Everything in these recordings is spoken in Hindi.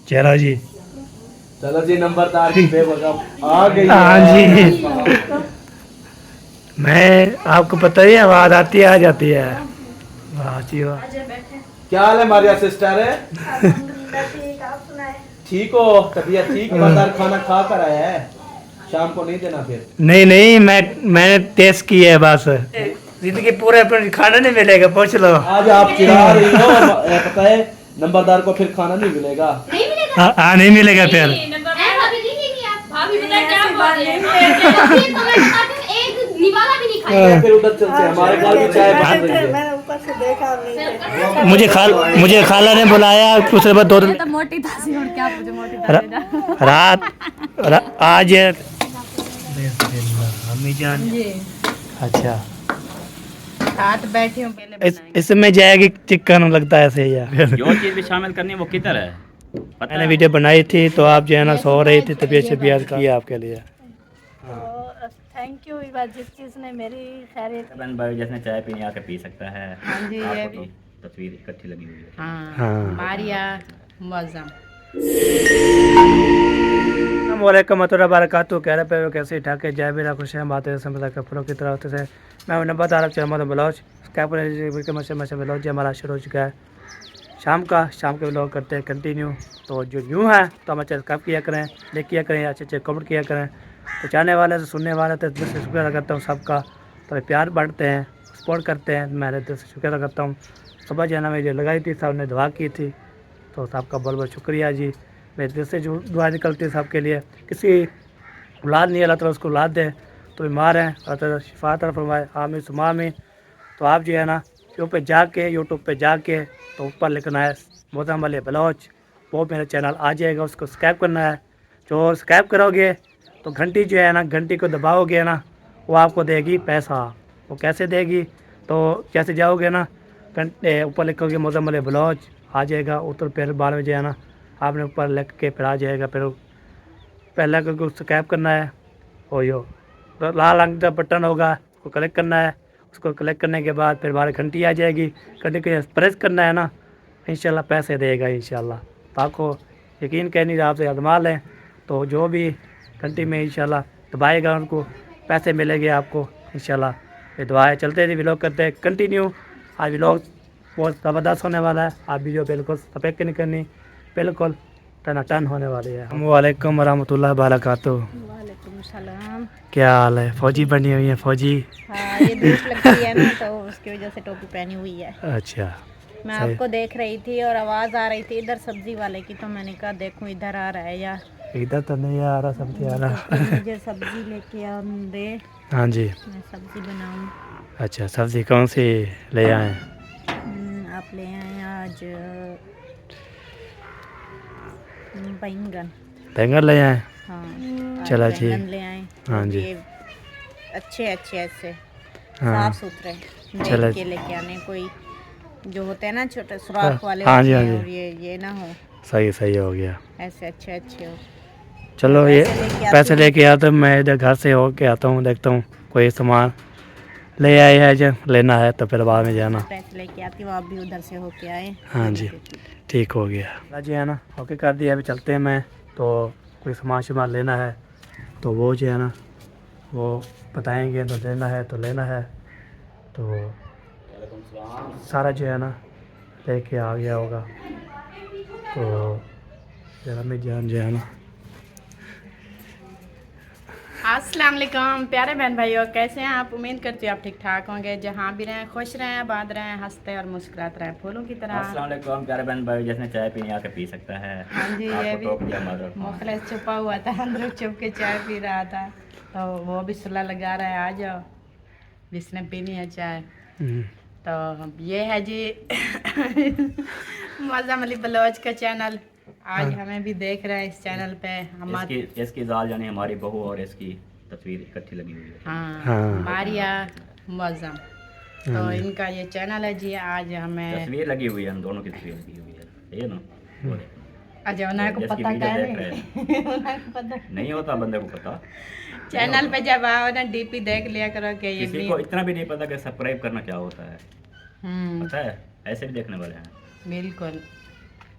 चलो जी। चलो जी, नंबरदार की बेवकूफ आ गई हाँ है। जी। मैं आपको पता ही है, आवाज आती है आ जाती है। वाह जी वाह। क्या हाल है मारिया सिस्टर है? ठीक हो? तबीयत ठीक? नंबरदार खाना खा कर आया है, शाम को नहीं देना फिर। नहीं नहीं, मैंने टेस्ट किया है बस। जिंदगी पूरे पर खाना नहीं मिलेगा, पूछ लो। आज आप चिढ़ा रही हो, पता है नंबरदार को फिर खाना नहीं मिलेगा। हाँ हाँ, नहीं मिलेगा फिर। फिर उधर चलते हैं, हमारे घर भी चाय बन रही है। मैंने ऊपर से देखा नहीं। मुझे खाला ने बुलाया, दूसरे बार दो तो मोटी तासी और क्या पूछो मोटी तासी आज अम्मी जान। जी अच्छा, साथ बैठी हूँ पहले बनाएंगे। इसमें जाएगी चिकन लगता है ऐसे ही यार। जो चीज़ भी शामिल करनी है वो किधर है पता मैंने है? वीडियो बनाई थी तो आप जो है ना सो रही थी, तबीयत से ब्याज किया आपके लिए। थैंक यू जिस चीज़ ने मेरी खैरियत। बहन भाई जिसने चाय पीनी आके पी सकता है। हाँ जी, ये आपको भी। तो तस्वीर इकट्ठी लगी हुई है। हाँ हाँ। मारिया मुअज़्ज़म। वालेकुम बरकातहू। कह रहे पे कैसे ठाके जय मेरा खुश है बातें समझा कपड़ों की तरह होते से मैं नंबर अरब चल ब्लाउज कैसे ब्लाउज हमारा शुरू हो चुका है। शाम के ब्लॉग करते हैं कंटिन्यू। तो जो न्यू है तो हम अच्छे कब किया करें, लाइक किया करें, अच्छे अच्छे कमेंट किया करें। तो चाहने वाले से सुनने वाले तो दिल से शुक्रिया करता हूँ सबका। तो प्यार बांटते हैं, सपोर्ट करते हैं, मैं दिल से शुक्रिया करता हूँ। सुबह जो है ना मुझे लगाई थी, सब ने दुआ की थी, तो सबका बहुत बहुत शुक्रिया जी। मेरे दिल से जो दुआ निकलती है सबके लिए। किसी औलाद नहीं, अल्लाह ताला उसको औलाद दे। तो बीमार हैं, अल्लाह ताला शिफा अता फरमाए, आमीन सुमा आमीन। तो आप जो है ना यूट्यूब पे जाके तो ऊपर लिखना है मोहतरम वाले ब्लाउज, वो मेरा चैनल आ जाएगा, उसको सब्सक्राइब करना है। जो सब्सक्राइब करोगे तो घंटी जो है ना, घंटी को दबाओगे ना, वो आपको देगी पैसा। वो कैसे देगी? तो जैसे जाओगे ना, ऊपर लिखोगे मोहतरम वाले ब्लाउज, आ जाएगा। उतर फिर बाद में जो है ना आपने ऊपर लिख के फिर आ जाएगा। फिर पहले को सब्सक्राइब करना है, और यो तो लाल रंग का बटन होगा, उसको क्लिक करना है। उसको क्लिक करने के बाद फिर बाहर घंटी आ जाएगी, घंटी को प्रेस करना है ना, इंशाल्लाह पैसे देगा इंशाल्लाह। तो आपको यकीन कहनी आपसे अदमाल है, तो जो भी घंटी में इंशाल्लाह दबाएगा उनको पैसे मिलेंगे आपको इंशाल्लाह। ये दुआएं चलते थे, व्लॉग करते हैं कंटिन्यू। आज व्लॉग बहुत ज़बरदस्त होने वाला है। आप वीडियो बिल्कुल सफेद नहीं करनी, बिल्कुल टन होने वाली है। वालेकुम रहमतुल्लाह बरकातहू। वालेकुम सलाम। क्या हाल है? फौजी बनी हुई है, फौजी। हाँ ये धूप लगती है ना तो उसकी वजह से टोपी पहनी हुई है। अच्छा, मैं सही। आपको देख रही थी और आवाज़ आ रही थी इधर सब्जी वाले की, तो मैंने कहा देखूं इधर आ रहा है या इधर तो नहीं आ रहा, सब्जी आ तो रहा। फिर मुझे सब्जी लेके आ दे, हाँ जी। मैं सब्जी बनाऊं। अच्छा, सब्जी कौन सी ले आए? आप ले आए आज बैंगन। बैंगन ले आए? हाँ आज चला जी। बैंगन ले आए। हाँ जी। ये अच्छे अच्छे ऐसे हाँ, साफ सुथरे चलो। देख के लेके आने, कोई जो होते हैं ना छोटे सुराख वाले हाँ जी, होते हाँ हैं, जी। और ये ना हो, सही हो गया। ऐसे अच्छे अच्छे हो। चलो ये पैसे लेके लेके आता हूँ मैं, इधर घर से होके आता हूँ, देखता हूँ कोई सामान ले आए है जो लेना है, तो फिर बाद में जाना। पैसे लेके आती हूँ, आप भी उधर से होके आए। हाँ जी, ठीक हो गया जी है ना। ओके कर दिया, अभी चलते हैं। मैं तो कोई सामान लेना है तो वो जो है ना वो बताएंगे, तो लेना है तो लेना है। तो सारा जो है ना लेके आ गया होगा। तो जरा में जान जो है ना। अस्सलाम वालेकुम प्यारे बहन भाइयों, कैसे हैं आप? उम्मीद करती हूँ आप ठीक ठाक होंगे। जहाँ भी रहें खुश रहें, आबाद रहें, हंसते और मुस्कुराते रहें फूलों की तरह। अस्सलाम वालेकुम प्यारे बहन भाई जिसने चाय पीनी आके पी सकता है। हाँ जी, ये आपको भी टोक दिया मारो। मुखलिस छुपा हुआ था अंदर, छुप के चाय पी रहा था, तो वो भी सुलह लगा रहा है आ जाओ जिसने पीनी है चाय। तो ये है जी मुअज़्ज़म अली बलोच का चैनल। आज हमें भी देख रहे हैं इस चैनल पे। हमारी इसकी जाल यानी हमारी बहू और इसकी तस्वीर इकट्ठी लगी हुई है। हाँ मारिया मुअज़्ज़म, तो इनका ये चैनल है जी। आज हमें तस्वीर लगी हुई है, हम दोनों की तस्वीर लगी हुई है, ये ना वो देखो। अच्छा उन्हें को जिसकी पता वीडियो क्या देख रहे नहीं उन्हें को पता नहीं होता बंदे को पता। चैनल पे जब आओ ना डीपी देख लिया करो कि ये किसी को इतना भी नहीं पता कि सब्सक्राइब करना क्या होता है। पता है? ऐसे भी देखने वाले हैं। बिल्कुल।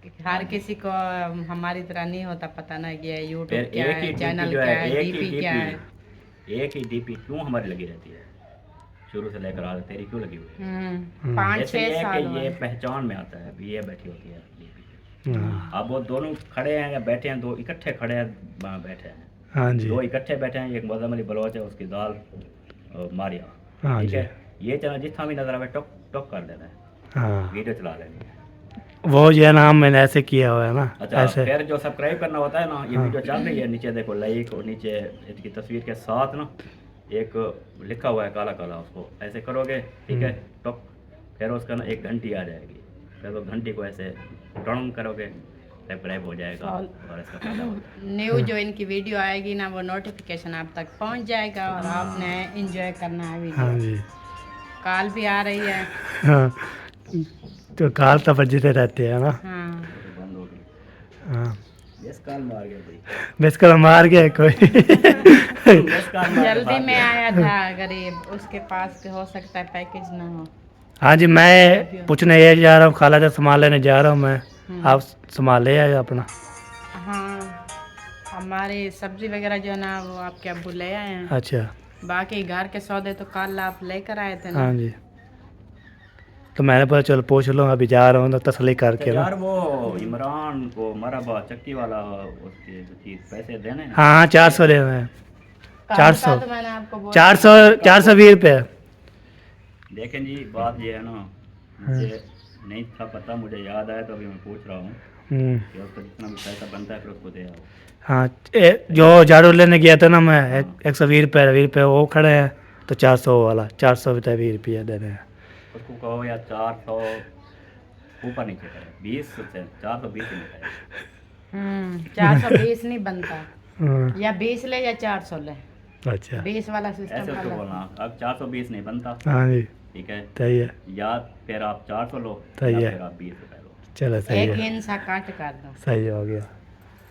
हर किसी को हमारी तरह नहीं होता, पता ना कि फिर यूट्यूब क्या एक है, ही चैनल डीपी जो क्या है, है, एक ही डीपी क्या है। एक ही डीपी क्यों हमारी लगी रहती है शुरू से लेकर आज तेरी क्यों लगी हुई है? 5-6 इसलिए साल कि ये हुए। पहचान में आता है भी ये बैठी होती है डीपी। हाँ अब वो दोनों खड़े हैं या बैठे हैं, दो इकट्ठे खड़े हैं, वहाँ बैठे हैं, हाँ जी दो इकट्ठे बैठे हैं। एक मुअज़्ज़म अली बलोच है, उसकी दाल मारिया, हाँ ठीक जी है। ये चैनल जितना भी नजर आवे टॉक टॉक कर देना है, हाँ वीडियो चला लेनी है। वो ये नाम मैंने ऐसे किया हुआ है ना अच्छा, ऐसे फिर जो सब्सक्राइब करना होता है ना, ये हाँ। वीडियो चल रही है, नीचे देखो लाइक, और नीचे इसकी तस्वीर के साथ ना एक लिखा हुआ है काला काला, उसको ऐसे करोगे, ठीक है, टॉक, फिर उसका ना एक घंटी आ जाएगी, फिर वो घंटी को ऐसे टर्न करोगे, सब्सक्राइब हो जाएगा और इसका फायदा हो जाएगा। न्यू जो इनकी वीडियो आएगी ना, वो नोटिफिकेशन आप तक पहुंच जाएगा और आपने एंजॉय करना है हाँ वीडियो। जी कॉल भी आ रही है। हाँ तो काल तो बजते रहते हैं ना हाँ, तो बंद हो गई, हाँ यस कॉल मार गया भाई, बेसकर मार गया कोई यस कॉल मार के जल्दी भाग में गया। आया था गरीब, उसके पास हो सकता है पैकेज ना हो। हाँ जी मैं पूछने ये जा रहा हूँ, खाला से सामान लेने जा रहा हूँ मैं, आप सामान ले आए अपना। हाँ, हमारे सब्जी वगैरह जो है ना वो आपके अब्बू ले आए हैं। अच्छा बाकी घर के सौदे तो कल आप लेकर आए थे ना। हाँ जी तो मैंने बोला चलो पूछ लो, अभी जा रहा हूँ तो तसली अच्छा करके ना। यार, वो इमरान को मरहबा चक्की वाला उसके जो चीज़ पैसे देने हैं, हाँ हाँ 400 ले रहे हैं, कल 400 का तो मैंने आपको बोला 420 रुपये। देखें जी, बात ये है ना, मुझे नहीं था पता, मुझे याद आया तो अभी मैं पूछ रहा हूँ कि उसका जितना भी पैसा बनता है फिर उसको दे आओ। हाँ जो झाड़ू लेने गया था ना मैं, 120 रुपये वो खड़े हैं, तो 400 वाला 400 रुपये 20 रुपये देने हैं। उसको कहो या 400 ऊपर नीचे करे, 20 से 420 ही नहीं 420 नहीं बनता, हाँ, या 20 ले या 400 ले, अच्छा 20 वाला ऐसे सिस्टम उसको अलग। बोलना। अब 420 नहीं बनता, हाँ जी ठीक है, सही है, या फिर आप 400 लो सही या है। फिर आप 20 रुपये लो। चलो सही एक है, हिंसा काट कर दो, सही हो गया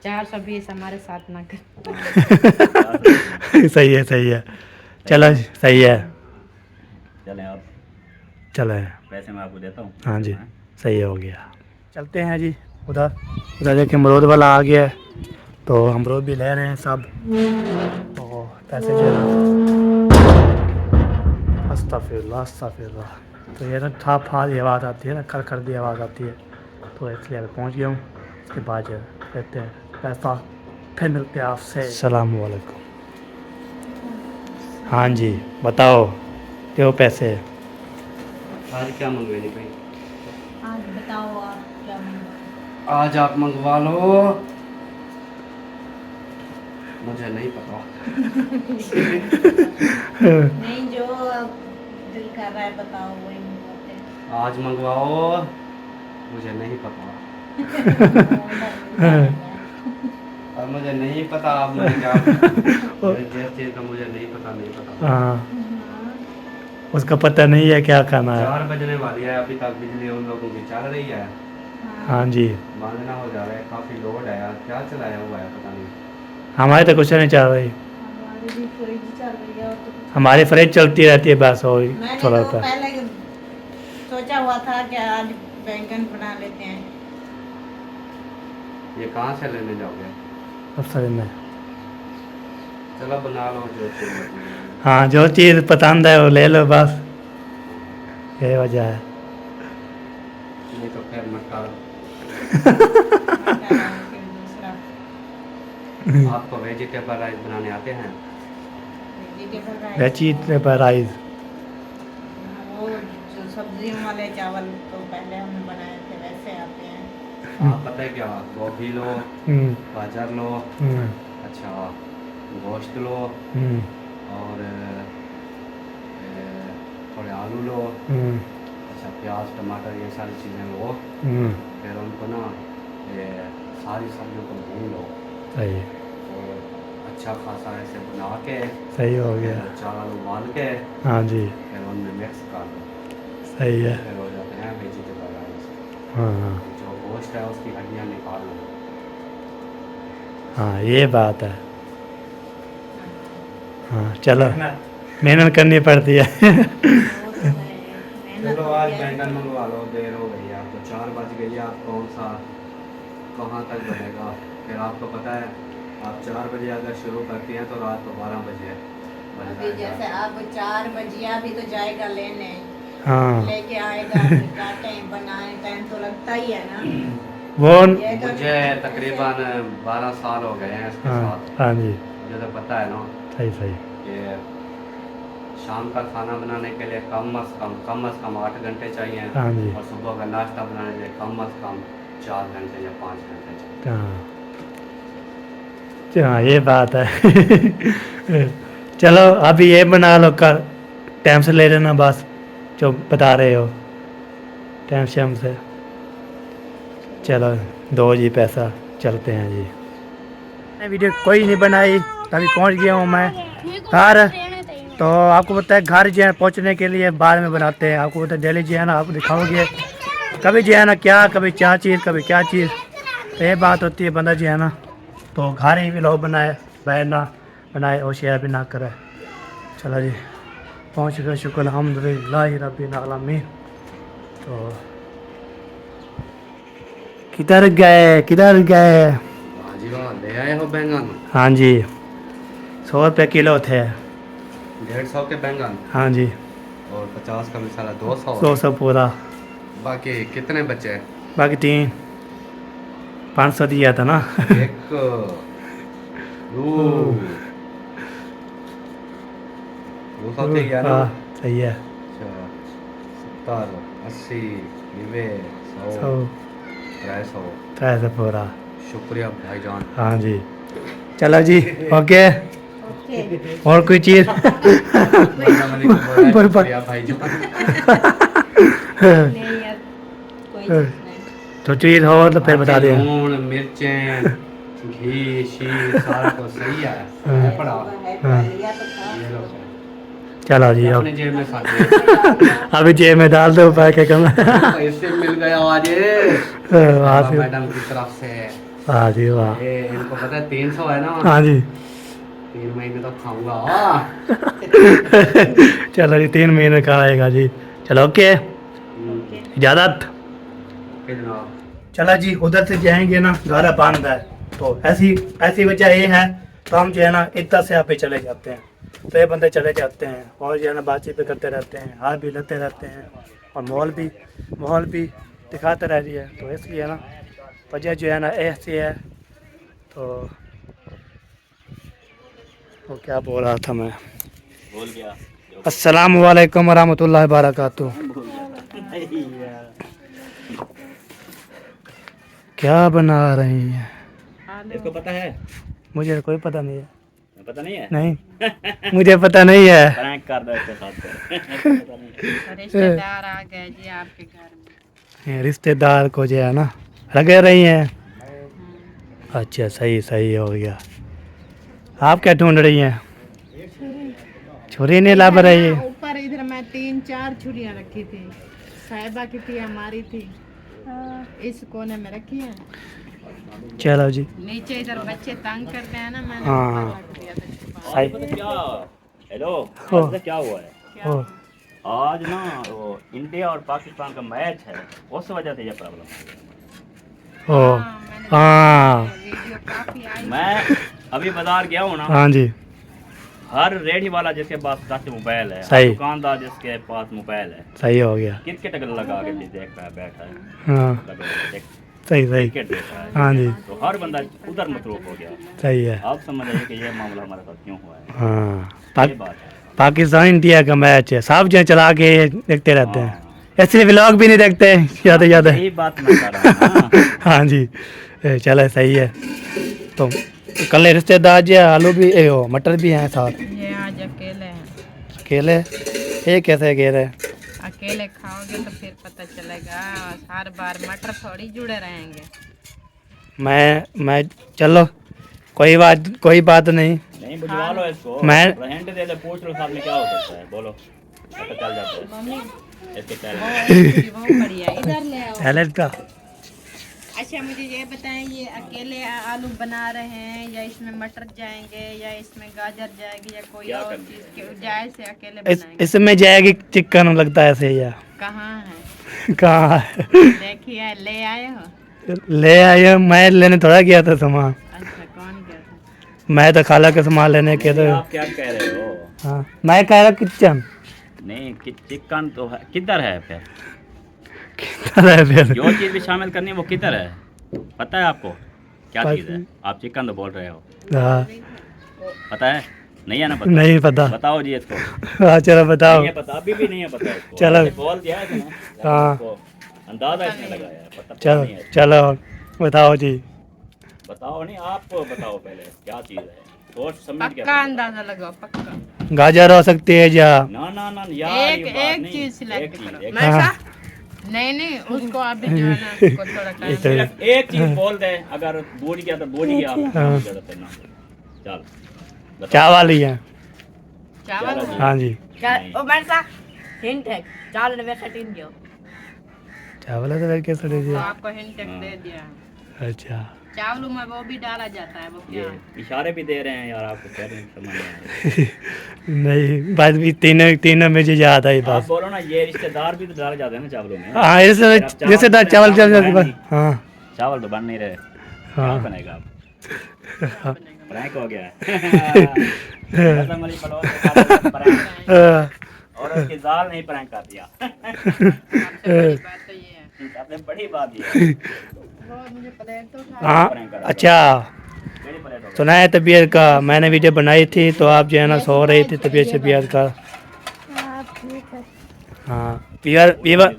420 हमारे साथ ना कर। 420 सही है चलो सही है, चलें आप, चले पैसे मैं आपको देता हूँ। हाँ जी सही हो गया। चलते हैं जी उधर, उधर देखिए अमरूद वाला आ गया है, तो अमरूद भी ले रहे हैं सब, तो पैसे जो अस्तगफिरुल्लाह, तो ये ना था फाद की आवाज़ आती है ना, खर खर की आवाज़ आती है, तो इसलिए अभी पहुँच गया हूँ। उसके बाद जो कहते हैं पैसा, फिर मिलते हैं आपसे। अस्सलाम वालेकुम। हाँ जी बताओ क्यों पैसे? आज क्या मंगवाई भाई? आज बताओ आप क्या मंगवाए? आज आप मंगवा लो, मुझे नहीं पता। नहीं, जो आप दिल कर रहा है बताओ, वही मंगवाते हैं। आज मंगवाओ, मुझे नहीं पता। अब मुझे नहीं पता, अब मैं क्या जिस चीज़ का मुझे नहीं पता। हाँ उसका पता नहीं है क्या खाना है। 4 बजने वाली है, अभी तक बिजली उन लोगों की चल रही है, हाँ जी मांगना हो जा रहा है, काफ़ी लोड है यार, क्या चलाया हुआ है पता नहीं। हमारे तो कुछ नहीं चल रही, हमारी भी फ्रिज चल रही है और तो कुछ। हमारी फ्रिज चलती रहती है बस, और मैंने थोड़ा तो सा पहले सोचा हुआ था कि आज बैंगन बना लेते हैं। ये कहाँ से लेने जाओगे? अफसर में। चलो बना लो जो चीज़ बनी है। हाँ जो चीज़ पसंद है वो ले लो बस, ये वजह है। नहीं तो फिर मत फिर दूसरा आपको वेजिटेबल राइस बनाने आते हैं? वेजिटेबल राइस, वेजिटेबल राइस, वो जो सब्जियों वाले चावल तो पहले हमने बनाए थे वैसे आते हैं। आप पता है क्या, गोभी लो, हम्म, गाजर लो, हम्म, अच्छा गोश्त लो, हम्म, और थोड़े आलू लो, हम्म, अच्छा प्याज टमाटर ये सारी चीज़ें लो, हम्म, फिर उनको ना ये सारी सब्जियों को भून लो, सही और अच्छा खासा ऐसे बना के सही हो गया। फिर चावल उबाल के हाँ जी फिर उनमें मिक्स कर दो, सही है। फिर हो जाते हैं वेजिटेबल राइस। हाँ हाँ जो गोश्त है उसकी हड्डियाँ निकाल लो। हाँ ये बात है। हाँ चलो मेहनत करनी पड़ती है। वो तो है, मेहनत चलो तो आज किया है। बैंगन मंगवा लो, देर हो गई है, अब तो 4 बज गई है, आप कौन सा कहाँ तक बनेगा। फिर आपको पता है, आप 4 बजे अगर शुरू करती हैं तो रात को 12 बजे बन अभी जाएगा। जैसे अब 4 बजिया भी तो जाएगा लेने, हाँ लेके आएगा, फिर काटें बनाए, टाइम तो लगता ही है ना। वो ये तो मुझे तकरीबन 12 साल हो गए हैं इसके हाँ साथ। हाँ जी, मुझे तो पता है ना सही सही। कि शाम का खाना बनाने के लिए कम से कम 8 घंटे चाहिए, हाँ जी, और सुबह का नाश्ता बनाने के लिए कम से कम 4 घंटे या 5 घंटे चाहिए। हाँ हाँ ये बात है। चलो अभी ये बना लो, कर टाइम से ले लेना बस जो बता रहे हो, टाइम शाम से। चलो दो जी पैसा, चलते हैं जी। मैं वीडियो कोई नहीं बनाई, अभी पहुंच गया हूँ मैं घर। तो आपको पता है घर जो है पहुंचने के लिए बाद में बनाते हैं, आपको पता है डेली जो है ना आपको दिखाओगे कभी जो है ना क्या, कभी क्या चीज़, कभी क्या चीज़। तो ये बात होती है, बंदा जो है ना तो घर ही भी लोग बनाए, बैर ना बनाए और शेयर भी ना करे। चलो जी पहुँच गए, शुक्र अल्हम्दुलिल्लाह रब्बिल आलमीन। तो किधर गए, किधर गए? वाह जी वाह, ले आए हो बैंगन। हाँ जी 100 रुपये किलो थे। 150 के बैंगन हाँ जी और 50 का मसाला, 200। 200 पूरा, बाकी कितने बचे? बाकी 500 दिया था ना। एक दो 200 थी गया ना। हाँ सही है। अच्छा, 70 80 90 100 100 300। 300 पूरा। शुक्रिया भाईजान। हाँ जी चलो जी ओके। ओके। और कोई चीज़? शुक्रिया भाईजान। नहीं यार, कोई चीज़ नहीं। तो चीज़ हो तो फिर बता दें। लून मिर्चें घी शी सारा कुछ सही है पड़ा। हाँ। लिया तो था। ये लो, चलो जी अपनी जेब में साथ अभी जेब में डाल दो पैके कम। इससे मिल गया आज वहाँ से, मैडम की तरफ से। वाह जी वाह। ये इनको पता है 300 है ना। हाँ जी 3 महीने तो खाऊंगा। चलो जी 3 महीने का आएगा जी। चलो ओके इजाज़त। जनाब चला जी उधर से जाएंगे ना, गारा बंद है, तो ऐसी वजह ये है तो हम जो है ना इतना से यहाँ पे चले जाते हैं। तो ये बंदे चले जाते हैं और जो है ना बातचीत भी करते रहते हैं, हाथ भी लेते रहते हैं और माहौल भी दिखाते रह रही है। तो इसलिए ना वजह जो है ना ऐसी है। तो क्या बोल रहा था मैं? बोल गया अस्सलामु अलैकुम वरहमतुल्लाहि वबरकातुहू। क्या बना रही हैं? इसको पता है? मुझे कोई पता नहीं है। पता नहीं है? नहीं मुझे पता नहीं है। प्रैंक कर दो इसके साथ पता नहीं। रिश्तेदार आ गए जी आपके घर में। ये रिश्तेदार को जो है ना लगे रही हैं। अच्छा सही हो गया। आप क्या ढूंढ रही हैं? छुरी नहीं ला रही है? ऊपर इधर मैं 3-4 छुरियां रखी थी, साहिबा की थी, हमारी थी, इस कोने में रखी है। चलो जी नीचे इधर बच्चे तंग करते हैं ना, मैंने हाँ। ऊपर रख दिया था छुपा। सही। पता क्या? हेलो हो। पता क्या हुआ है? ओ, आज ना वो इंडिया और पाकिस्तान का मैच है, उस वजह से ये प्रॉब्लम है। ओ, मैंने हाँ वीडियो काफी आई। मैं अभी बाजार गया हूँ ना, हाँ जी हर रेडी वाला जिसके पास टच मोबाइल है, सही। हर दुकानदार जिसके पास मोबाइल है, सही हो गया। क्रिकेट लगा के देख रहा है, बैठा है, हाँ देख सही क्रिकेट देख रहा है। हाँ जी तो हर बंदा उधर मसरूफ हो गया। सही है। आप समझ आइए कि ये मामला हमारे साथ क्यों हुआ है। हाँ ये बात है। पाकिस्तान इंडिया का मैच है, सब जो चला के देखते रहते हैं। हाँ। ऐसे व्लॉग भी नहीं देखते ज़्यादा यही बात मैं कर रहा हूँ ना। हाँ जी चलो सही है। तो कल रिश्तेदार जो है आलू भी वो मटर भी हैं साथ। ये आज अकेले हैं। अकेले? ये कैसे अकेले? अकेले खाओगे तो फिर पता चलेगा, हर बार मटर थोड़ी जुड़े रहेंगे। मैं चलो कोई बात नहीं। नहीं बुझवा लो इसको, मैं- हिंट दे दे, पूछ लो साथ में क्या हो सकता है, बोलो पता चल जाता है। मम्मी इसके वो पहले वो बढ़िया, इधर ले आओ। सैलेड का अच्छा मुझे ये बताएं, ये अकेले आलू बना रहे हैं या इसमें मटर जाएंगे या इसमें गाजर जाएगी या कोई क्या और करना चीज के जाए से अकेले बनाएंगे? इसमें जाएगी चिकन लगता है ऐसे ही है। कहाँ है? कहाँ है? देखिए ले आए हो। ले आए, मैं लेने थोड़ा गया था सामान, अच्छा कौन गया था? मैं तो खाला के सामान लेने गया नहीं, था। आप क्या कह रहे हो? हाँ मैं कह रहा किचन नहीं चिकन तो है, किधर है फिर? फिर जो चीज़ भी शामिल करनी है वो किधर है? पता है आपको क्या पता- चीज़ है? आप चिकन तो बोल रहे हो, हाँ पता है? नहीं है ना पता? नहीं पता। बताओ जी इसको। हाँ चलो बताओ। नहीं है पता, अभी भी नहीं है पता इसको। चलो। ऐसे बोल दिया है इसने, हाँ। इसको अंदाजा इसने लगाया है, पता चलो नहीं है। चलो बताओ जी। बताओ नहीं, आप बताओ पहले क्या चीज़ है, सोच समझ के पक्का अंदाजा लगाओ पक्का। गाजर हो सकती है या ना ना ना यार, एक ये बात एक नहीं। चीज सिलेक्ट एक चीज, करो। एक मैं हाँ। सा- नहीं उसको अभी जो है ना उसको थोड़ा टाइम तो- सिर्फ एक चीज बोल दे, अगर बूझ गया तो बूझ गया, हाँ। जरूरत है ना। चल बताओ। चावल ही है। चावल चलो। हाँ जी नहीं। ओ मेरे सा हिंट है चावल में खटीन दियो चावल है तो फिर कैसे दे तो दिया। आपको हिंट दे दिया। अच्छा चावल में वो भी डाला जाता है वो ये क्या? इशारे भी दे रहे हैं यार, आपको कह रहे हैं समझ में आ रहा है। नहीं बात भी तीनों तीनों में जो याद आई आप बस। बोलो ना, ये रिश्तेदार भी तो डाले जाते हैं ना चावलों में। हाँ जैसे फिर आप जैसे दाल चावल चावल चावल बनाए नहीं। हाँ चावल तो बन नहीं रहे, क्या हाँ बनेगा अब? प्रैंक हो गया है। कसम वाली पड़ोस के साथ प्रैंक। हाँ, और उसकी जाल नहीं प्रैंक कर दिया। सबसे बड़ी बात तो ये है सबसे बड़ी बात ये है। वो मुझे प्लेट तो उठा हाँ अच्छा मेरी प्लेट हो गई। सुना है तबीयत का, मैंने वीडियो बनाई थी तो आप जो है ना सो रही थी तबीयत शबीयत का। हाँ वीवर वीवर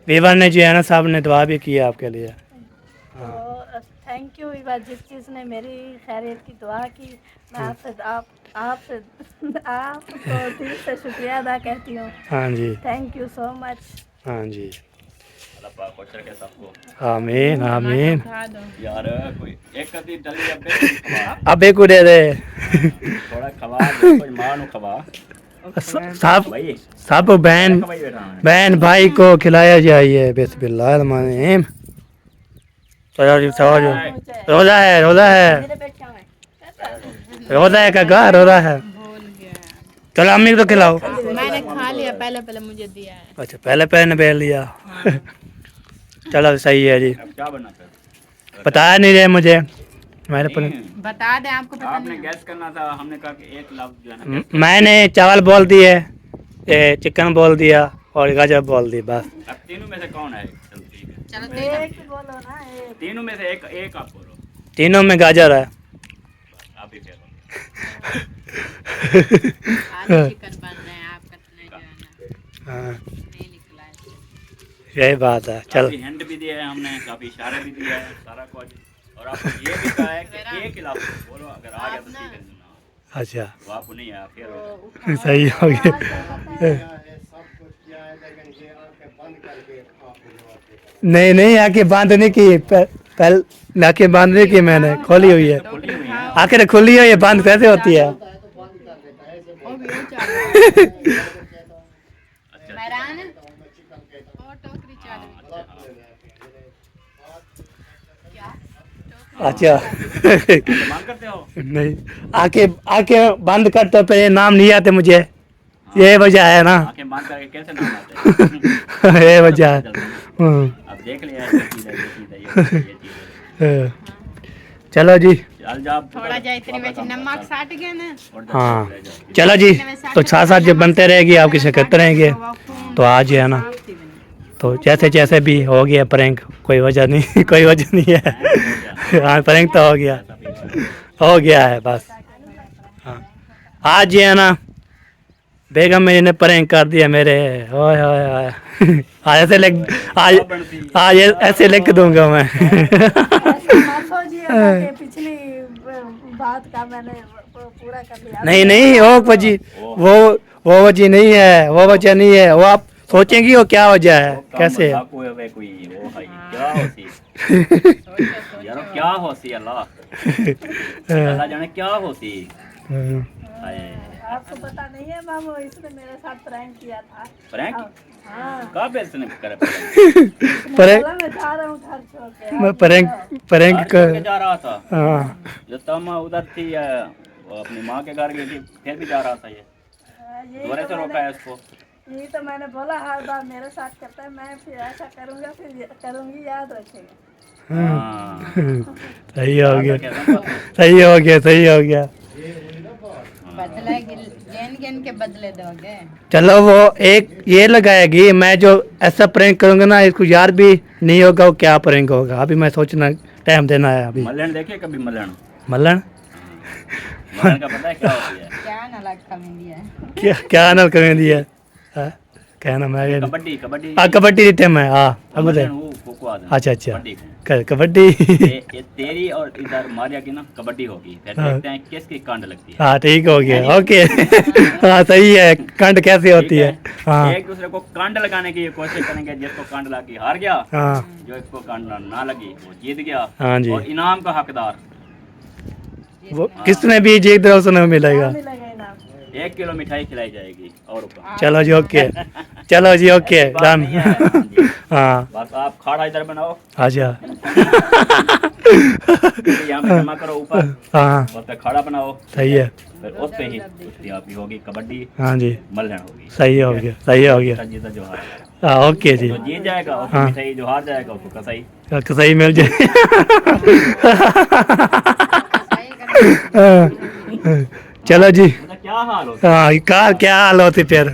वीवर ने जो है ना साहब ने दुआ भी किया आपके लिए। तो थैंक यू विवा, जिस चीज़ ने मेरी खैरियत की दुआ की, मैं आपको दिल से शुक्रिया अदा करती हूँ। हाँ जी थैंक यू सो मच। हाँ जी अल्लाह पाक खुश रखे सबको। आमीन आमीन। उठा दो यार कोई एक कदी जल्दी अब अबे को दे दे थोड़ा खवा दे, कुछ मां नु खवा साहब भाई। साहब बहन खवाई बैठा हूं। बहन भाई को खिलाया जाइए बिस्मिल्लाह रहमान रहीम। चलो जी सो जो रोजा है रोजा है रोजा है का रोजा है। भूल गया चलो अम्मी को तो खिलाओ। मैंने खा लिया पहले पहले मुझे दिया है। अच्छा पहले पहले ने बेल लिया। चलो सही है जी। अब क्या बनना फिर? बताया नहीं रहे मुझे मैंने नहीं, बता दें आपको पता आपने नहीं गैस करना था, हमने कहा कि एक लफ्ज जो है ना guess मैंने चावल बोल दिए, ये चिकन बोल दिया और गाजर बोल दी बस। अब तीनों में से कौन है? चलो ठीक है, चलो तीन एक बोलो ना, एक। तीनों में से एक एक आप बोलो, तीनों में गाजर है। आप ही फेरो। आलू चिकन बन रहे हैं आपका तो नहीं जो है ना हाँ, नहीं निकला है। यही बात है। चलो काफी हिंट भी दिए हैं हमने, काफी इशारे भी दिए हैं, सारा कुछ। और आपको ये भी कहा है कि एक ही लफ्ज बोलो, अगर आ गया तो ठीक है, ना अच्छा वो आपको नहीं आया फिर सही हो गया। नहीं नहीं आंखें बंद नहीं की, पहले आंखें बंद नहीं की मैंने, खोली हुई है। खुली हुई है। आंखें खुली हुई है, बंद कैसे होती है? ओ भी हो चावल मैरान और टोकरी चावल अच्छा मांग करते हो? नहीं आंखें आंखें बंद कर तो फिर ये नाम नहीं आते मुझे, ये वजह है ना। आंखें बंद करके कैसे नाम आते हैं? ये वजह है। अब देख लिया है, ये चीज़ है, ये चीज़ है, ये चीज़ है। चलो जी चल जा, थोड़ा जा इतनी में नमक साट गया ना और जा, हाँ ले जाओ। चलो जी, तो साथ साथ जब बनते रहेगी आपकी शिकत रहेंगे तो आज है ना, तो जैसे जैसे भी हो गया प्रैंक, कोई वजह नहीं कोई वजह नहीं है। हाँ प्रैंक तो हो गया है बस। हाँ आज ये है ना बेगम मेरी ने प्रैंक कर दिया मेरे, ओए ओए ओए आज ऐसे आज ऐसे लिख दूंगा मैं। मत सोचिएगा कि पिछली बात का मैंने पूरा कर लिया। नहीं नहीं वो वजह वो वजह नहीं है, वो वजह नहीं है, वो आप सोचेंगी वो क्या वजह है वो काम कैसे है। मजाक हुए हुए कोई वो है, क्या होती यार, क्या होती अल्लाह अल्लाह जाने क्या होती। हाय आपको पता नहीं है मामू, इसने मेरे साथ प्रैंक किया था। प्रैंक हाँ कब इसने करे? प्रैंक बोला मैं जा रहा हूँ घर छोड़ के। मैं प्रैंक घर छोड़ के जा रहा था, हाँ जो तम उधर थी वो अपनी माँ के घर गई थी, फिर भी जा रहा था ये, दोबारा से रोका है इसको। यही तो मैंने बोला, हर बार मेरे साथ करता है, मैं फिर ऐसा करूँगा फिर करूँगी, याद रखेगा। हाँ। सही हो गया, क्या था? सही हो गया, सही हो गया। बदला गेन गेन के बदले दोगे। चलो वो एक ये लगाएगी, मैं जो ऐसा प्रैंक करूंगा ना इसको यार भी नहीं होगा वो क्या प्रैंक होगा। अभी मैं सोचना टाइम देना है अभी। मलन देखे कभी मलन? मलन मलन का पता है क्या होती है? क्या ना लगा मिली है। क्या क्या ना करें दिया हाँ? क्या नाम है कबड्डी कबड्डी हाँ कबड्डी जीते मैं हाँ अब मलन बताए। वो खो-खो आदमी। अच्छा अच्छा कबड्डी को। कबड्डी ये तेरी और इधर मारिया की ना कबड्डी होगी, फिर हाँ। देखते हैं किसकी कांड लगती है। हाँ ठीक हो गया ओके हाँ सही है। कांड कैसे होती ठीक है हाँ एक दूसरे को कांड लगाने की कोशिश करेंगे, जिसको कांड लगी हार गया, हाँ जो इसको कांड ना लगी वो जीत गया। हाँ जी। और इनाम का हकदार वो किसने भी जीत रहा उसने मिलेगा। मिलेगा इनाम। 1 किलो मिठाई खिलाई जाएगी और ऊपर। चलो जी ओके चलो जी ओके बात डन नहीं है, हाँ जी। हाँ बस आप खाड़ा इधर बनाओ, अच्छा यहाँ पे जमा करो ऊपर, हाँ उस पे खाड़ा बनाओ, सही है फिर उस पे ही कुश्ती आपकी होगी, कबड्डी हाँ जी मल्लन होगी। सही हो गया सही हो गया जीता जो हार हाँ ओके जी जो जीत जाएगा उसको हाँ। मिठाई, जो हार जाएगा उसको कसाई। सही मिल जाए चलो जी मतलब क्या हाल होता हाँ कार क्या हाल होती फिर है,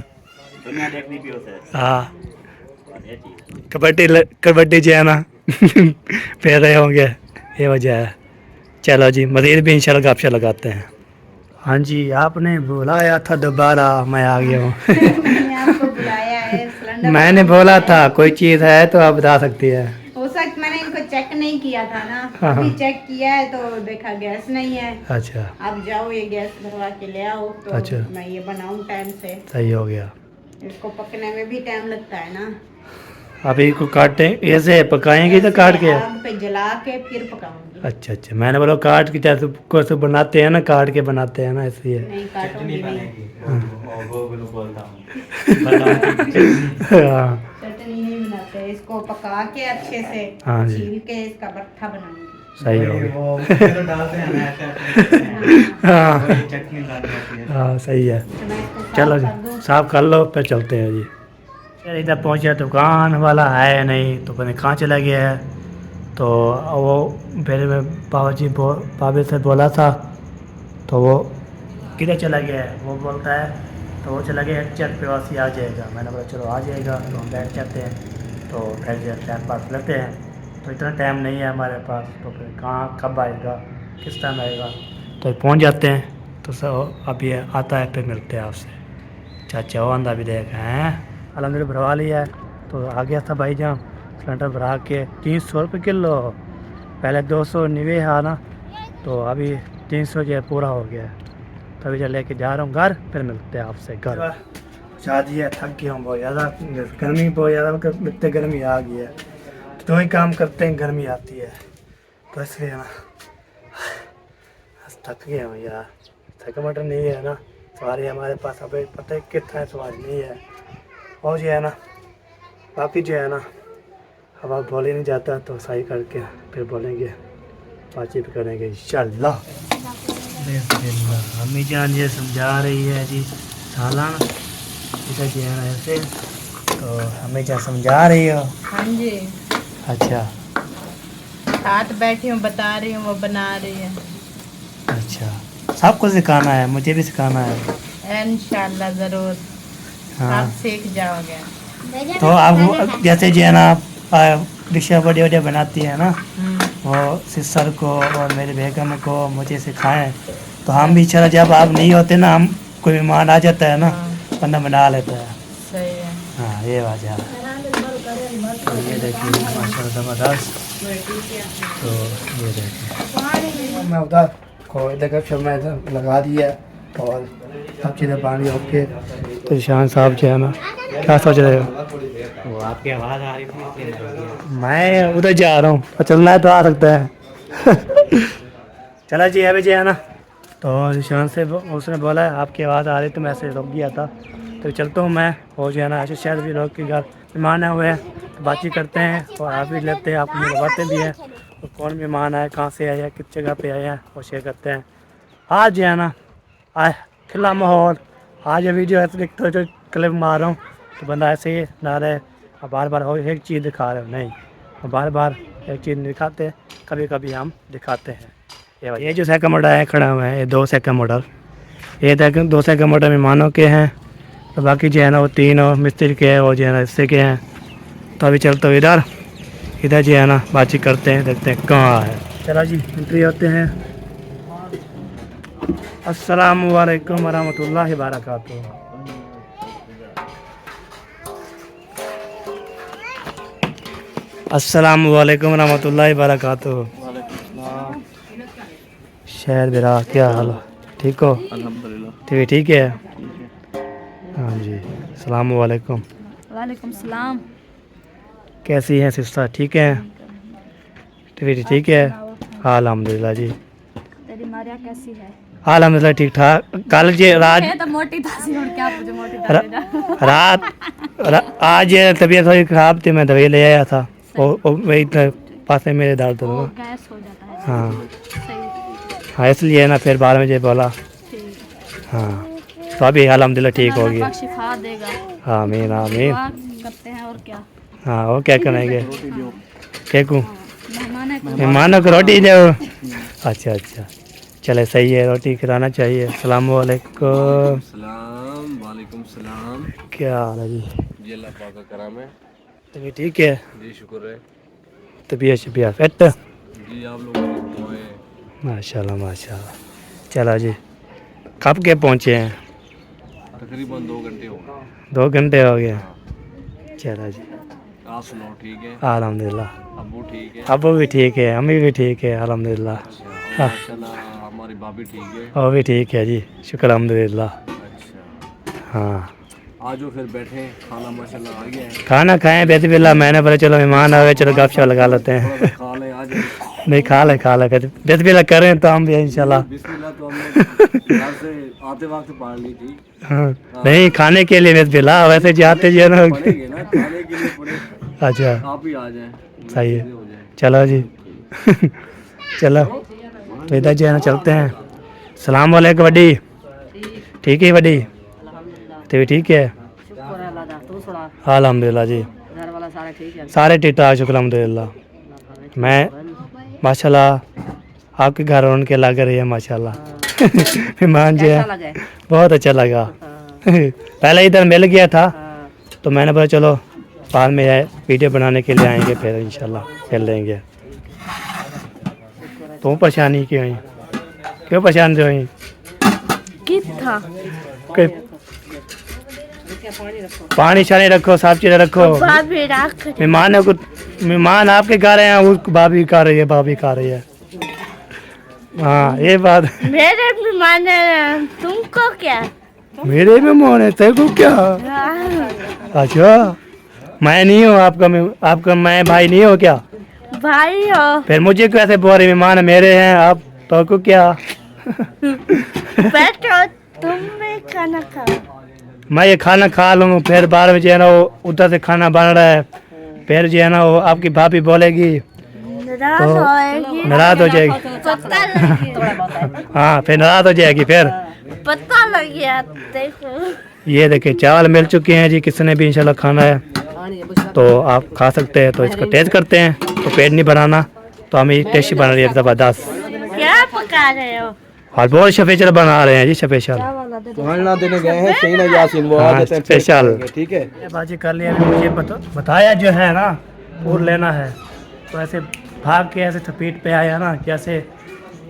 दुनिया देखनी भी उसे। हाँ ये चीज कबड्डी जो है ना फिर रहे होंगे ये वजह है। चलो जी मज़ीद भी इंशाल्लाह गपशप लगाते हैं। हाँ जी आपने बुलाया था दोबारा मैं आ गया हूँ मैंने आपको बुलाया है सिलेंडर। मैंने बोला था कोई चीज़ है तो आप बता सकती है। हो सकता मैंने इनको चेक नहीं किया था ना, हाँ। अभी चेक किया है तो देखा गैस नहीं है। अच्छा आप जाओ ये गैस भरवा के ले आओ तो अच्छा। मैं ये बनाऊं टाइम से। सही हो गया। इसको पकने में भी टाइम लगता है ना। अभी को काटे ऐसे पकाएंगे तो काट के। आग पे जला के फिर पकाऊंगी। अच्छा अच्छा मैंने बोला काट के जैसे कुछ बनाते हैं ना काट के बनाते हैं ना इसलिए। नहीं काटूंगी नहीं। हाँ चटनी नहीं बनाते, इसको पका के अच्छे से हाँ जी। छील के इसका भट्ठा बनाऊंगी। सही हो गया। वो तो डालते हैं ना ऐसे हाँ वही चटनी डालनी होती है। हाँ सही है। तो मैं इसको साफ चलो जी कर दूं। साफ कर लो फिर चलते हैं जी। यार इधर पहुंचे दुकान वाला है नहीं तो पता नहीं कहाँ चला गया है। तो वो पहले मैं पापा से बोला था तो वो किधर चला गया है वो बोलता है तो वो चला गया चेक पे वासी आ जाएगा। मैंने बोला चलो आ जाएगा तो हम बैठ जाते हैं तो फिर टाइम पास लेते हैं। तो इतना टाइम नहीं है हमारे पास तो फिर कहाँ कब आएगा किस टाइम आएगा तो पहुंच जाते हैं। तो सब अब ये आता है फिर मिलते हैं आपसे। चाचा वो अंदा भी देखा है अलहमदिल्ला भरवा लिया है तो आ गया था भाई जहाँ सिलेंडर भरा के 300 रुपये किलो। पहले 290 है ना तो अभी 300 जो है पूरा हो गया है। तभी जो लेके जा रहा हूँ घर फिर मिलते हैं आपसे घर। शादी है थक गया हूँ बहुत ज़्यादा गर्मी बहुत ज़्यादा इतनी गर्मी आ गई है तो ही काम करते हैं गर्मी आती है तो इसलिए ना थक गया हूँ यार। थकावट नहीं है ना सवारी हमारे पास अभी पता है कितना सवारी नहीं है। और जो है ना बाकी जो है ना अब आप बोले नहीं जाता तो सही करके फिर बोलेंगे बातचीत करेंगे इंशाल्लाह। अम्मी जान ये समझा रही है जी सालान इधर जो है ना ऐसे तो हमें क्या समझा रही हो। हाँ जी अच्छा साथ बैठी हूँ बता रही हूँ वो बना रही है। अच्छा सबको सिखाना है मुझे भी सिखाना है इंशाल्लाह ज़रूर हाँ। आप सीख जाओगे। तो आप जैसे जो है ना डिशें बड़े बड़े बनाती है ना वो सिस्टर को और मेरे बेगम को मुझे सिखाएं तो हम भी चला जब आप नहीं होते ना हम कोई मेहमान आ जाता है ना बंदा बना लेता है। सही है। हाँ ये वजह है। तो ये देखिए माशाल्लाह ज़बरदस्त। तो ये देखिए मैं उधर को देखा फिर मैं इधर लगा दिया और सब चीज़ें पानी ओके। तो शान साहब जो है ना क्या सोच रहे हो। वो आपकी आवाज़ आ रही थी मैं उधर जा रहा हूँ और चलना है तो आ सकता है चला जी अभी जी है ना तो शान से उसने बोला है आपकी आवाज़ आ रही तो मैं ऐसे रुक गया था तो चलता हूँ मैं। और जो है ना ऐसे शायद भी लोग के घर मेहमान आए हुए हैं तो बातचीत करते हैं और आप भी लेते हैं आपको मिलवाते भी हैं तो कौन मेहमान आए कहाँ से आए हैं किस जगह पे आए हैं वो शेयर करते हैं। आज जो है ना आज खिला माहौल आज वीडियो ऐसे देखते जो क्लिप मार रहा हूँ तो बंदा ऐसे ही ना रहे और बार बार और एक चीज़ दिखा रहे हो नहीं और बार बार एक चीज़ दिखाते, कभी कभी हम दिखाते हैं। ये जो साइकिल मोटर है खड़ा हुआ है, ये 2 साइकिल मोटर, ये देखो 2 साइकिल मोटर मेहमानों के हैं, तो बाकी जो है ना वो 3 और मिस्त्री के हैं, वो जो है ना इससे के हैं। तो अभी चलते हुए इधर जो है ना बातचीत करते हैं, देखते हैं कहाँ है। चलो जी एंट्री होते हैं। अस्सलामु अलैकुम वरहमतुल्लाहि वबरकातुहू। अस्सलामु अलैकुम वरहमतुल्लाहि वबरकातुहू। शहर बिरा क्या हाल है, ठीक हो? अल्हम्दुलिल्लाह ठीक है। हाँ जी, अस्सलामु अलैकुम। वालेकुम सलाम। कैसी हैं सिस्टर, ठीक है? ठीक है अल्हम्दुलिल्लाह जी। तेरी मारिया कैसी है? अल्हम्दुलिल्लाह ठीक ठाक। कल जी रात तो मोटी तासी और क्या पूछे मोटी तासी आज तबीयत थोड़ी ख़राब थी, मैं दवाई ले आया था, वो वही पास में मेरे दर्द था। गैस हो जाता है। हाँ सही। हाँ, इसलिए ना फिर बाद में जो बोला। हाँ तो अभी अल्हम्दुलिल्लाह ठीक हो गया। शिफा देगा। आमीन आमीन। दुआ करते हैं और क्या। हाँ वो क्या करेंगे, क्या कहूँ, मेहमान है। मेहमानों को रोटी दो। अच्छा अच्छा, चले सही है, रोटी खिलाना चाहिए। अस्सलाम वालेकुम। सलाम वालेकुम सलाम। क्या हाल है जी? जी अल्लाह पाक का करम है। तबीयत ठीक है? जी शुक्र है। तबीयत शबीयत फिट? जी आप लोगों की दुआएं। माशाल्लाह माशाल्लाह। चला जी, कब के पहुँचे हैं? तकरीबन 2 घंटे हो गए। 2 घंटे हो गए। चला जी, आप सुनाओ ठीक है? अल्हम्दुलिल्लाह। अबू ठीक है? अबू भी ठीक है, अम्मी भी ठीक है अल्हम्दुलिल्लाह। हाँ माशाल्लाह हमारी भाभी ठीक है। वो भी ठीक है जी, शुक्र अल्हम्दुलिल्लाह। अच्छा हाँ आजो फिर बैठे, खाना माशाल्लाह आ गया है। खाना खाएं बेतबिल्ला, मैंने बोला चलो मेहमान आ गए, चलो गपशप लगा लेते हैं। थोड़ा सा खा लें आज। नहीं खा ले बेतबिल्ला करें तो हम भी इंशाल्लाह। बिस्मिल्लाह तो हमने घर से आते वक्त पढ़ ली थी। हाँ नहीं खाने के लिए बेतबिल्ला, वैसे जाते जो है ना। पढ़ेंगे ना, खाने के लिए पढ़े। अच्छा आप ही आ जाएं, सही है, हो जाए। चलो जी। चलो तो इधर जो है ना चलते हैं। सलाम वालेकुम वड्डी, ठीक है वड्डी? तो ठीक है अल्हम्दुलिल्लाह जी, सारे ठीक ठाक शुक्र अल्हम्दुलिल्लाह। मैं माशाल्लाह आपके घर उनके लग रही है माशाल्लाह। मेहमान जो है बहुत अच्छा लगा। पहले इधर मिल गया था तो मैंने बोला चलो बाद में है वीडियो बनाने के लिए आएंगे, फिर इंशाल्लाह मिल लेंगे। तो परेशानी क्यों हुई, क्यों परेशान जो हुई? कितना कोई पानी शानी रखो, सब चीज़ें रखो। भाभी रख। मेहमानों को, मेहमान आपके खा रहे हैं, उसको भाभी खा रही है, भाभी खा रही है। हाँ ये बात। मेरे मेहमान है, तुमको क्या? मेरे मेहमान है, तेरे को क्या? अच्छा मैं नहीं हूँ आपका मैं भाई नहीं हो क्या? भाई हो। फिर मुझे कैसे बोल रहे मेहमान मेरे हैं आप, तो को क्या? बैठो, तुम भी खाना खाओ। मैं ये खाना खा लूँ, फिर बाद में जो है ना वो उधर से खाना बन रहा है, फिर जो है ना वो आपकी भाभी बोलेगी नाराज होएगी। नाराज हो जाएगी। पता लग गया। हाँ फिर नाराज हो जाएगी फिर। पता लग गया। देखो ये देखिए चावल मिल चुके हैं जी, किसने भी इंशाल्लाह खाना है तो आप खा सकते हैं। तो इसको टेस्ट करते हैं, तो पेट नहीं बनाना, तो हमें टेस्टी बना रही है ज़बरदस्त। क्या पका रहे हो? और बहुत स्पेशल बना रहे हैं जी, स्पेशल खाना देने गए हैं सही ना यासीन, वो आ जाते हैं स्पेशल। ठीक है। बाजी कर लिया, मुझे बताया जो है ना पूर लेना है, तो ऐसे भाग के ऐसे थपेट पे आया ना, जैसे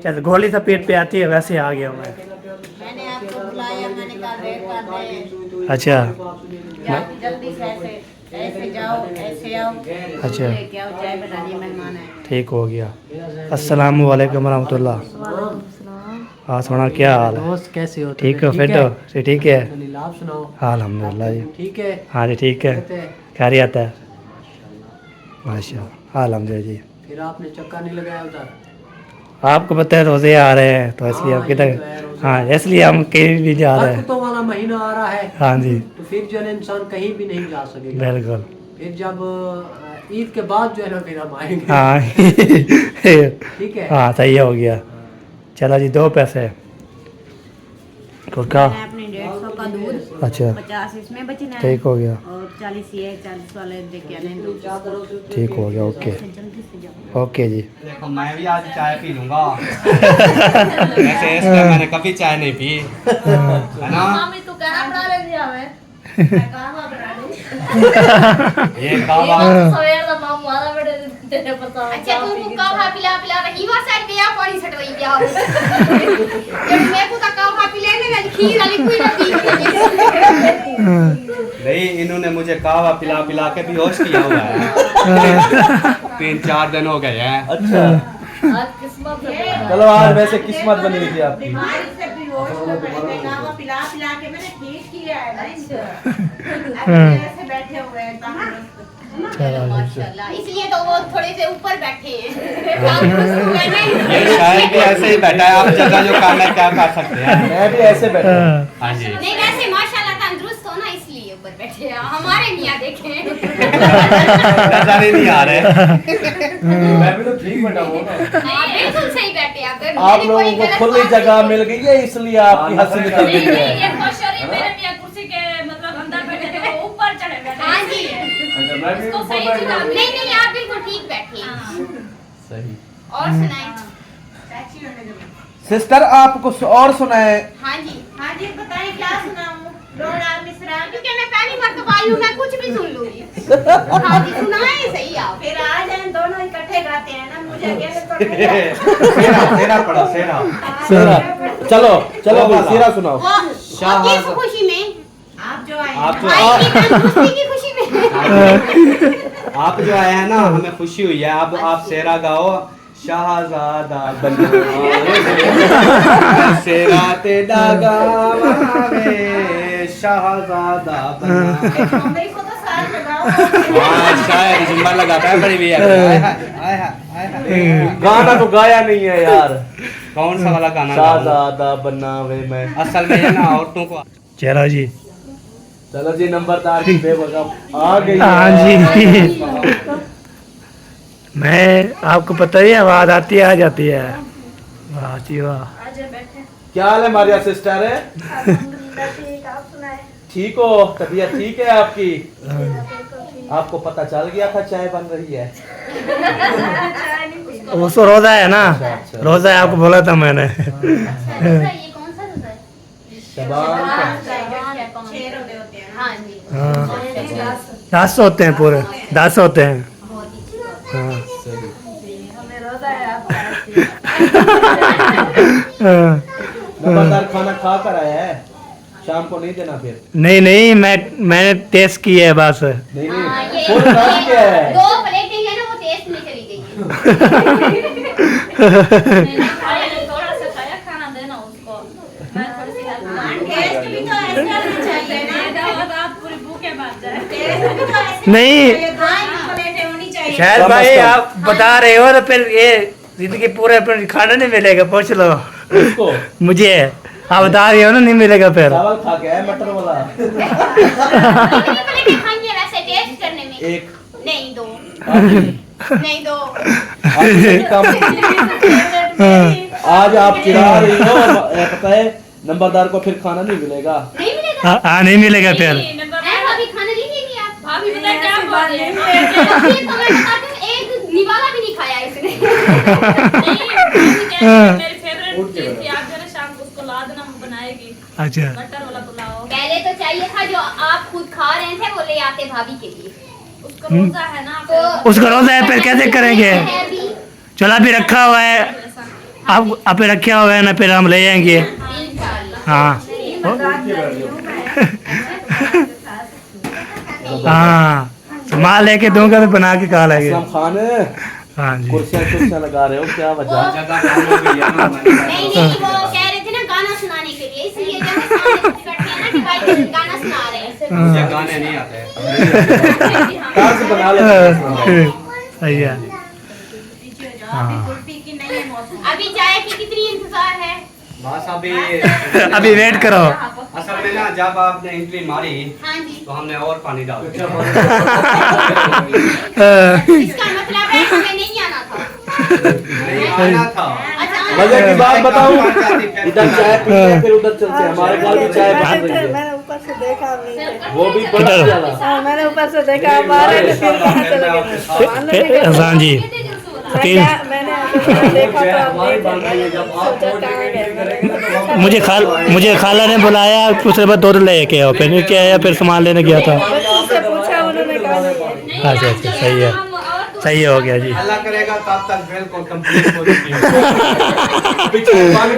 जैसे गोली थपेट पे आती है वैसे आ गया मैं। मैंने आपको बुलाया, मैंने कहा वेट कर रहे। अच्छा जल्दी से ऐसे जाओ, ऐसे आओ, अच्छा लेके आओ, चाय बनानी है, मेहमान है। ठीक हो गया। अस्सलाम वालेकुम वरहमतुल्लाह। हाँ सोना क्या हाल है? दोस्त कैसे हो? ठीक हो, फिट हो? ठीक है अल्हम्दुलिल्लाह, आप सुनाओ। अल्हम्दुलिल्लाह जी। ठीक है। हाँ जी ठीक है, खैरियत है माशा अल्हम्दुलिल्लाह जी। फिर आपने चक्का नहीं लगाया उधर? आपको पता है रोज़े आ रहे हैं, तो इसलिए हम किधर, हाँ इसलिए हम कहीं भी जा रहे हैं। तो वाला महीना आ रहा है, हाँ जी तो फिर जो है ना इंसान कहीं भी नहीं जा सकेगा। बिल्कुल। फिर जब ईद के बाद जो है ना फिर हम आएंगे। हाँ ठीक है। हाँ सही हो गया। चला जी 2 पैसे तो क्या मैंने अपनी 150 का दूध, अच्छा 50 इसमें बचना है ठीक हो गया, और 40 ये 40 वाले देके आने हैं। ठीक हो गया, ओके जल्दी से जाओ। ओके जी। देखो मैं भी आज चाय पी लूंगा। वैसे इसलिए मैंने कभी चाय नहीं पी, है ना। मामी तू कहना बना ले दिया हमें ये कावा सवेर दा मामू आदा बड़े तेरे पता अच्छा तुमको कावा पिला पिला रही वा साइड पे आ पानी छट रही क्या जब मैं को कावा पिलाने ना खीर वाली कोई ना पी नहीं, इन्होंने मुझे कावा पिला पिला के बेहोश किया हुआ है। 3-4 दिन हो गए हैं। अच्छा, आज किस्मत से चलो आज वैसे किस्मत बनी हुई थी आपकी। बीमारी से बेहोश हो गए, कावा पिला पिला के मैंने ठीक किया है ना इनको। अभी ऐसे बैठे हुए हैं तंदुरुस्त। माशाल्लाह, इसलिए तो वो थोड़े से ऊपर बैठे हैं। ये शायद भी ऐसे ही बैठा है, आप जगह जो काम है क्या कर सकते हैं। मैं भी ऐसे बैठा हूँ। हाँ जी, नहीं वैसे माशाल्लाह तंदुरुस्त हो ना, इसलिए ऊपर बैठे हैं। हमारे मियां देखें नजर ही नहीं आ रहे। मैं भी तो ठीक बैठा हूँ ना। हाँ, बिल्कुल सही बैठे आप। आप लोगों को खुली जगह मिल गई है इसलिए आपकी हंसी निकल गई है। ये खुश हो रही मेरे मियां कुर्सी के मतलब अंदर बैठे थे, वो ऊपर चढ़े बैठे। हाँ जी, मैं भी इसको ऊपर सही बैठा जगह हूँ। नहीं आप बिल्कुल ठीक बैठे हैं। सही। और सुनाएं। सिस्टर आप कुछ और सुनाए। हाँ जी, हाँ जी बताएं क्या सुनाऊं? रोड़ा मिश्रा, क्योंकि मैं पहली मर्तबा आई हूँ, मैं कुछ भी सुन लूंगी। हाँ जी सुनाए सही आप। फिर आ जाए दोनों इकट्ठे गाते हैं ना, मुझे अकेले तो नहीं। सेरा पड़ा सेरा। सीरा, चलो चलो भाई सीरा सुनाओ। वो किस खुशी में? आप जो आए आप जो भाई की तंदुरुस्ती की खुशी में। आप जो आए हैं ना, हमें खुशी हुई है। अब आप सेरा गाओ। शाहजादा बना सेरा ते डागावे शाहजादा बना। मेरे को तो साथ लगाओ। हाँ शायद जुम्मा लगाता है बड़ी भी है। आय हाय, आय हाय। गाना तो गाया नहीं है यार। कौन सा वाला गाना गाऊं? शाहजादा बनावे मैं। असल में है ना औरतों को। चलो जी, चलो जी नंबरदार की बेवकूफ आ गई है। हाँ जी। मैं आपको पता ही है, आवाज आती है आ जाती है। वाह जी वाह। क्या हाल है मारिया सिस्टर है? अल्हम्दुलिल्लाह ठीक, आप सुनाए? ठीक हो? तबीयत ठीक है आपकी? आपको पता चल गया था चाय बन रही है? वो तो रोजा है ना, अच्छा। रोजा है, आपको बोला था मैंने। ये कौन सा रोजा है? शबान का। 6 रोजे होते हैं ना। हाँ जी, हाँ 10 होते हैं, पूरे 10 होते हैं। हाँ हमें रोजा है आपका। हाँ। नंबरदार खाना खा कर आया है, शाम को नहीं देना फिर। नहीं नहीं, मैंने टेस्ट की है बस। नहीं हाँ, नहीं ये फुल रश क्या है? 2 प्लेटें हैं ना, वो टेस्ट में चली गई है। थोड़ा सा खाया खाना देना उसको। मैं थोड़ी सी हेल्प टेस्ट भी तो ऐसे होना चाहिए ना। आप पूरी भूखे मार जाए। टेस्ट भी तो ऐसे नहीं प्लेटें होनी चाहिए। शायद भाई आप बता रहे हो तो फिर ये जिंदगी पूरे फिर खाना नहीं मिलेगा, पूछ लो उसको मुझे। आप बता रहे हो ना, नहीं मिलेगा फिर। चावल खा के आया मटर वाला। कितनी प्लेटें खाएंगे वैसे टेस्ट करने में? एक नहीं 2, आज नहीं 2। आज आप चिढ़ा रही हो, पता है नंबरदार को फिर खाना नहीं मिलेगा। नहीं मिलेगा? हाँ नहीं मिलेगा फिर। अभी खाना लीजिएगी आप। भाभी पता है क्या बोल रहे हैं? ये तो मैं बताती हूँ, एक निवाला भी नहीं खाया इसने। मेरी फेवरेट चीज थी, आप जरा शाम को उसको ला देना, वो बनाएगी अच्छा मटर वाला पुलाव। पहले तो चाहिए था जो आप खुद खा रहे थे वो ले आते भाभी के लिए। उसको रोजा है ना, तो उसको रोजा है, फिर कैसे करेंगे? है भी। चलो अभी रखा हुआ है, आप अभी रखा हुआ है ना, फिर हम ले जाएंगे। इंशाल्लाह। हाँ हाँ, सामान लेके दूंगा तो बना के खा लेंगे। असलम खान हाँ जी। कुर्सियाँ लगा रहे हो, क्या वजह? जगह कम हो गई है ना। नहीं वो कह रहे थे ना गाना सुनाने के लिए, इसलिए जब हम सामने से बैठे हैं ना कि भाई गाना सुना रहे हैं। मुझे गाने नहीं आते। कहाँ से बना लेते? सही है। कुल्फी की नहीं है मौसम। अभी चाय की कितनी इंतजार है? बस अभी अभी वेट करो। असल में ना जब आपने एंट्री मारी हाँ जी, तो हमने और पानी डाल दिया। इसका मतलब है हमें नहीं आना था। नहीं आना था। मजे की बात बताऊं, इधर चाय पीते हैं हाँ। फिर उधर चलते हैं, हमारे घर भी चाय बन रही है, मैंने ऊपर से देखा आप नहीं थे। वो भी बड़ा किधर? ज्यादा। हाँ, मैंने ऊपर से देखा आप आ रहे थे, फिर कहाँ चले गए? हाँ जी मैं तीन क्या- मैंने देखा तो आप नहीं थे, सोचा कहाँ गए? मुझे खाला ने बुलाया, दूसरे बाद दूध लेके आओ, फिर क्या आया, फिर सामान लेने गया था। बच्चों से पूछा, उन्होंने कहा नहीं है। अच्छा अच्छा सही है, सही हो गया जी। अल्लाह करेगा तब तक बिल्कुल कंप्लीट हो जाएगी। हमारे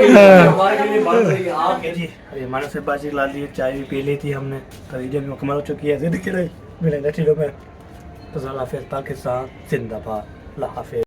लिए बात करेंगे आप। ओके जी, अरे हमारे से बाजी ला ली, चाय भी पी ली थी हमने, खरीदे भी मुकम्मल हो चुकी है। जिंदगी रही मिलेंगे चीज़ों में। तो अल्लाह हाफिज़, पाकिस्तान जिंदाबाद, अल्लाह हाफिज़।